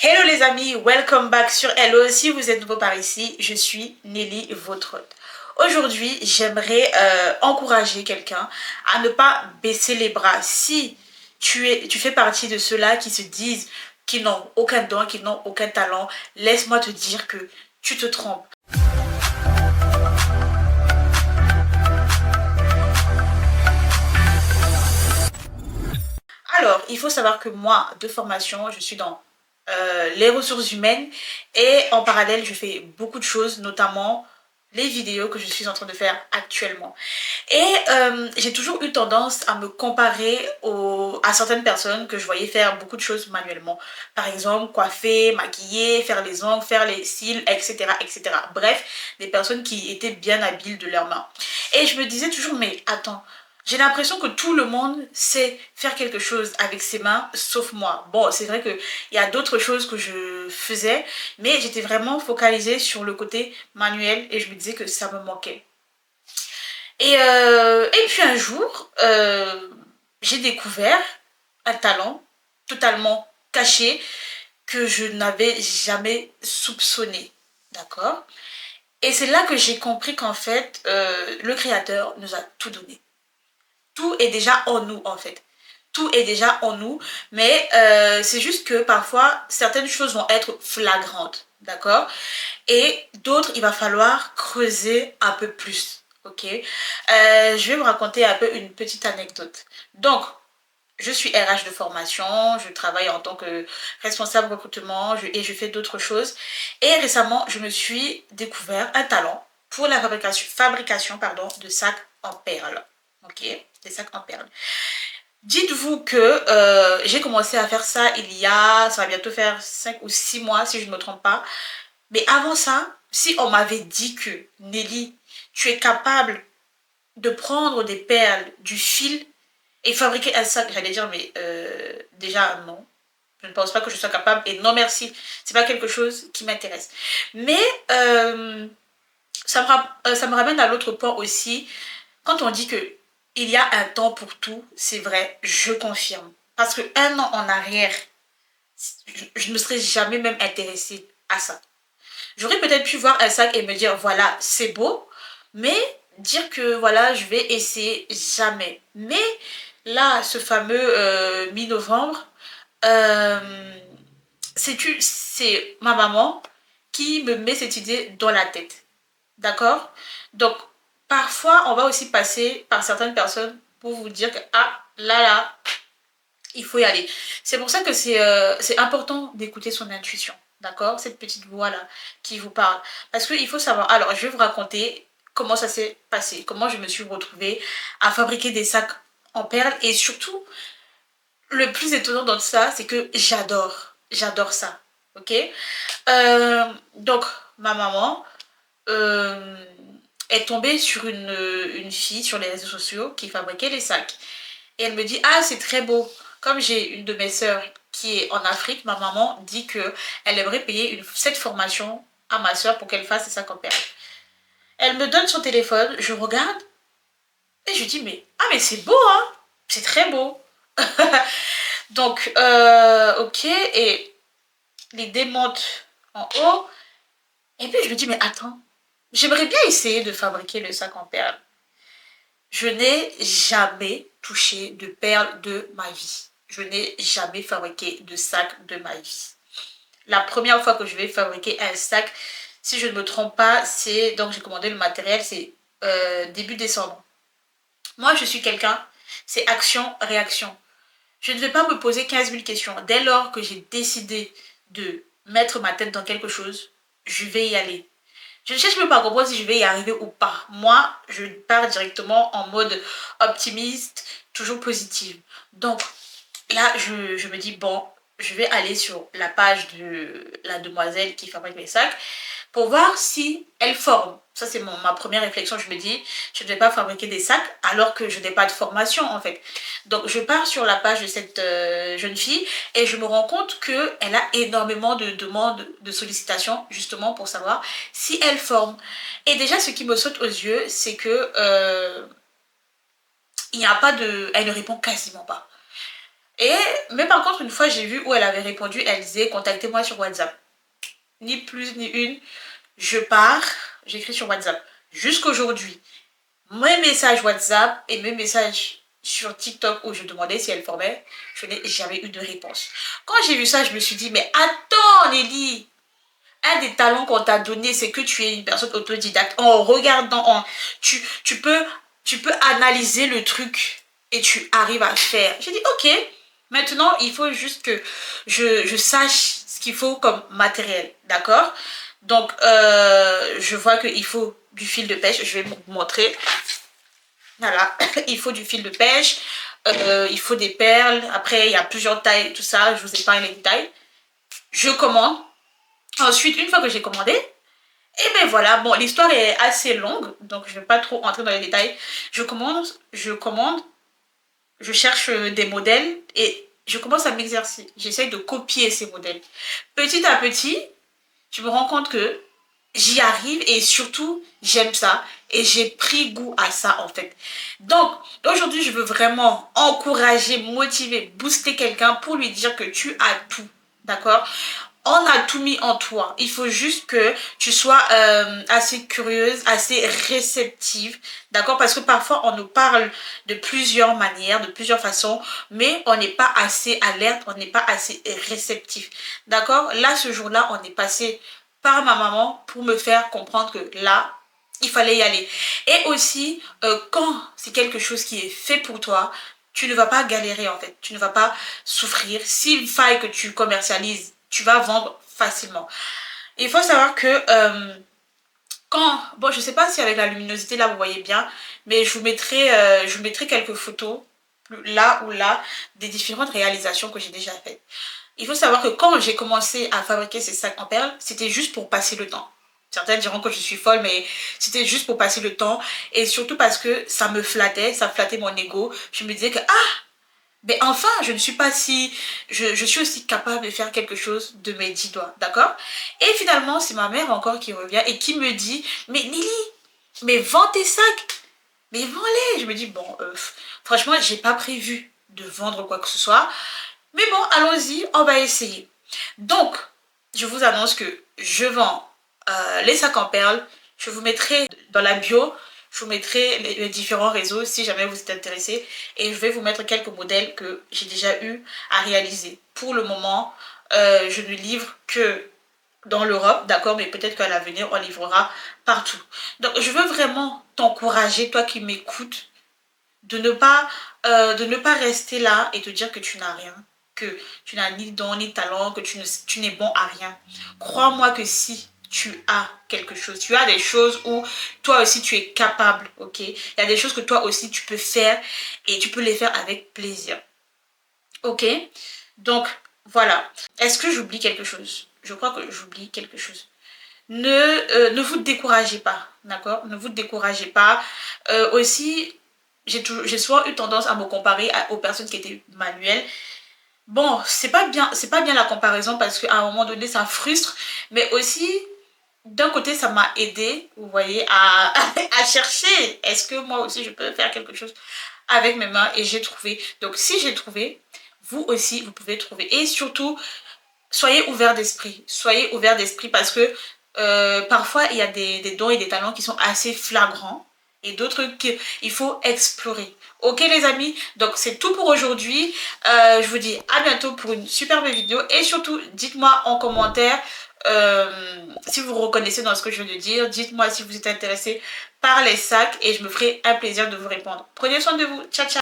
Hello les amis, welcome back sur Hello. Si vous êtes nouveau par ici, je suis Nelly, votre hôte. Aujourd'hui, j'aimerais encourager quelqu'un à ne pas baisser les bras. Si tu fais partie de ceux-là qui se disent qu'ils n'ont aucun don, qu'ils n'ont aucun talent, laisse-moi te dire que tu te trompes. Alors, il faut savoir que moi, de formation, je suis dans les ressources humaines et en parallèle, je fais beaucoup de choses, notamment les vidéos que je suis en train de faire actuellement. Et j'ai toujours eu tendance à me comparer à certaines personnes que je voyais faire beaucoup de choses manuellement. Par exemple, coiffer, maquiller, faire les ongles, faire les cils, etc., etc. Bref, des personnes qui étaient bien habiles de leurs mains. Et je me disais toujours, mais attends, j'ai l'impression que tout le monde sait faire quelque chose avec ses mains, sauf moi. Bon, c'est vrai qu'il y a d'autres choses que je faisais, mais j'étais vraiment focalisée sur le côté manuel et je me disais que ça me manquait. Et puis un jour, j'ai découvert un talent totalement caché que je n'avais jamais soupçonné. D'accord? Et c'est là que j'ai compris qu'en fait, le Créateur nous a tout donné. Tout est déjà en nous, en fait. Tout est déjà en nous, mais c'est juste que parfois, certaines choses vont être flagrantes. D'accord? Et d'autres, il va falloir creuser un peu plus. Ok, je vais vous raconter un peu une petite anecdote. Donc, je suis RH de formation, je travaille en tant que responsable recrutement et je fais d'autres choses. Et récemment, je me suis découvert un talent pour la fabrication de sacs en perles. Ok, des sacs en perles. Dites-vous que j'ai commencé à faire ça ça va bientôt faire 5 ou 6 mois si je ne me trompe pas. Mais avant ça, si on m'avait dit que Nelly, tu es capable de prendre des perles, du fil et fabriquer un sac, j'allais dire, mais déjà non. Je ne pense pas que je sois capable et non merci. C'est pas quelque chose qui m'intéresse. Mais ça me ramène à l'autre point aussi. Quand on dit que il y a un temps pour tout, c'est vrai, je confirme. Parce que un an en arrière, je ne me serais jamais même intéressée à ça. J'aurais peut-être pu voir un sac et me dire, voilà, c'est beau, mais dire que, voilà, je vais essayer, jamais. Mais là, ce fameux mi-novembre, euh, c'est ma maman qui me met cette idée dans la tête. D'accord? Donc, parfois, on va aussi passer par certaines personnes pour vous dire que, ah, là, il faut y aller. C'est pour ça que c'est important d'écouter son intuition. D'accord? Cette petite voix-là qui vous parle. Parce qu'il faut savoir. Alors, je vais vous raconter comment ça s'est passé. Comment je me suis retrouvée à fabriquer des sacs en perles. Et surtout, le plus étonnant dans ça, c'est que j'adore. J'adore ça. Ok? Donc, ma maman euh, est tombée sur une fille sur les réseaux sociaux qui fabriquait les sacs. Et elle me dit, ah, c'est très beau. Comme j'ai une de mes sœurs qui est en Afrique, ma maman dit que elle aimerait payer cette formation à ma sœur pour qu'elle fasse ses sacs en perles. Elle me donne son téléphone, je regarde et je dis, mais, ah, mais c'est beau, hein. C'est très beau. Donc, ok, et l'idée monte en haut. Et puis je me dis, mais attends, j'aimerais bien essayer de fabriquer le sac en perles. Je n'ai jamais touché de perles de ma vie. Je n'ai jamais fabriqué de sac de ma vie. La première fois que je vais fabriquer un sac, si je ne me trompe pas, c'est donc j'ai commandé le matériel, c'est début décembre. Moi, je suis quelqu'un, c'est action-réaction. Je ne vais pas me poser 15 000 questions. Dès lors que j'ai décidé de mettre ma tête dans quelque chose, je vais y aller. Je ne cherche même pas à comprendre si je vais y arriver ou pas. Moi, je pars directement en mode optimiste, toujours positive. Donc, là, je me dis, bon, je vais aller sur la page de la demoiselle qui fabrique les sacs pour voir si elle forme. Ça, c'est ma première réflexion. Je me dis, je ne vais pas fabriquer des sacs alors que je n'ai pas de formation, en fait. Donc, je pars sur la page de cette jeune fille et je me rends compte qu'elle a énormément de demandes, de sollicitations, justement pour savoir si elle forme. Et déjà, ce qui me saute aux yeux, c'est que il n'y a pas de... Elle ne répond quasiment pas. Et, mais par contre, une fois, j'ai vu où elle avait répondu, elle disait, contactez-moi sur WhatsApp. Ni plus ni une, je pars, j'écris sur WhatsApp. Jusqu'aujourd'hui, mes messages WhatsApp et mes messages sur TikTok où je demandais si elle formait, je n'ai jamais eu de réponse. Quand j'ai vu ça, je me suis dit, mais attends Nelly, un des talents qu'on t'a donné, c'est que tu es une personne autodidacte. En regardant, tu peux analyser le truc et tu arrives à faire. J'ai dit, ok, maintenant, il faut juste que je sache ce qu'il faut comme matériel, d'accord? Donc, je vois qu'il faut du fil de pêche. Je vais vous montrer. Voilà, il faut du fil de pêche. Il faut des perles. Après, il y a plusieurs tailles, tout ça. Je vous épargne les détails. Je commande. Ensuite, une fois que j'ai commandé, et ben voilà, bon, l'histoire est assez longue, donc je ne vais pas trop entrer dans les détails. Je commande, je cherche des modèles et je commence à m'exercer. J'essaye de copier ces modèles. Petit à petit, je me rends compte que j'y arrive et surtout, j'aime ça et j'ai pris goût à ça en fait. Donc, aujourd'hui, je veux vraiment encourager, motiver, booster quelqu'un pour lui dire que tu as tout, d'accord? On a tout mis en toi. Il faut juste que tu sois assez curieuse, assez réceptive, d'accord? Parce que parfois, on nous parle de plusieurs manières, de plusieurs façons, mais on n'est pas assez alerte, on n'est pas assez réceptif, d'accord? Là, ce jour-là, on est passé par ma maman pour me faire comprendre que là, il fallait y aller. Et aussi, quand c'est quelque chose qui est fait pour toi, tu ne vas pas galérer en fait, tu ne vas pas souffrir. S'il faille que tu commercialises, tu vas vendre facilement. Il faut savoir que bon, je sais pas si avec la luminosité là vous voyez bien, mais je vous mettrai quelques photos là ou là des différentes réalisations que j'ai déjà faites. Il faut savoir que quand j'ai commencé à fabriquer ces sacs en perles, c'était juste pour passer le temps. Certains diront que je suis folle, mais c'était juste pour passer le temps. Et surtout parce que ça me flattait, ça flattait mon ego. Je me disais que, ah, mais enfin, je ne suis pas si... Je suis aussi capable de faire quelque chose de mes 10 doigts, d'accord? Et finalement, c'est ma mère encore qui revient et qui me dit, mais Nelly, mais vends tes sacs, mais vends-les. Je me dis, bon, franchement, j'ai pas prévu de vendre quoi que ce soit. Mais bon, allons-y, on va essayer. Donc, je vous annonce que je vends les sacs en perles. Je vous mettrai dans la bio, je vous mettrai les différents réseaux si jamais vous êtes intéressé. Et je vais vous mettre quelques modèles que j'ai déjà eu à réaliser. Pour le moment, je ne livre que dans l'Europe, d'accord, mais peut-être qu'à l'avenir, on livrera partout. Donc, je veux vraiment t'encourager, toi qui m'écoutes, de ne pas rester là et te dire que tu n'as rien, que tu n'as ni don ni talent, que tu n'es bon à rien. Crois-moi que si tu as quelque chose, tu as des choses où toi aussi tu es capable, ok? Il y a des choses que toi aussi tu peux faire et tu peux les faire avec plaisir, ok? Donc, voilà. Est-ce que j'oublie quelque chose? Je crois que j'oublie quelque chose. Ne vous découragez pas, d'accord? Ne vous découragez pas. Aussi, j'ai souvent eu tendance à me comparer aux personnes qui étaient manuelles. Bon, c'est pas bien la comparaison parce qu'à un moment donné, ça frustre. Mais aussi, d'un côté, ça m'a aidé, vous voyez, à chercher. Est-ce que moi aussi, je peux faire quelque chose avec mes mains? Et j'ai trouvé. Donc, si j'ai trouvé, vous aussi, vous pouvez trouver. Et surtout, soyez ouverts d'esprit. Soyez ouverts d'esprit parce que parfois, il y a des dons et des talents qui sont assez flagrants et d'autres qu'il faut explorer. Ok les amis, donc c'est tout pour aujourd'hui. Je vous dis à bientôt pour une superbe vidéo et surtout, dites-moi en commentaire si vous reconnaissez dans ce que je viens de dire. Dites-moi si vous êtes intéressé par les sacs et je me ferai un plaisir de vous répondre. Prenez soin de vous. Ciao, ciao.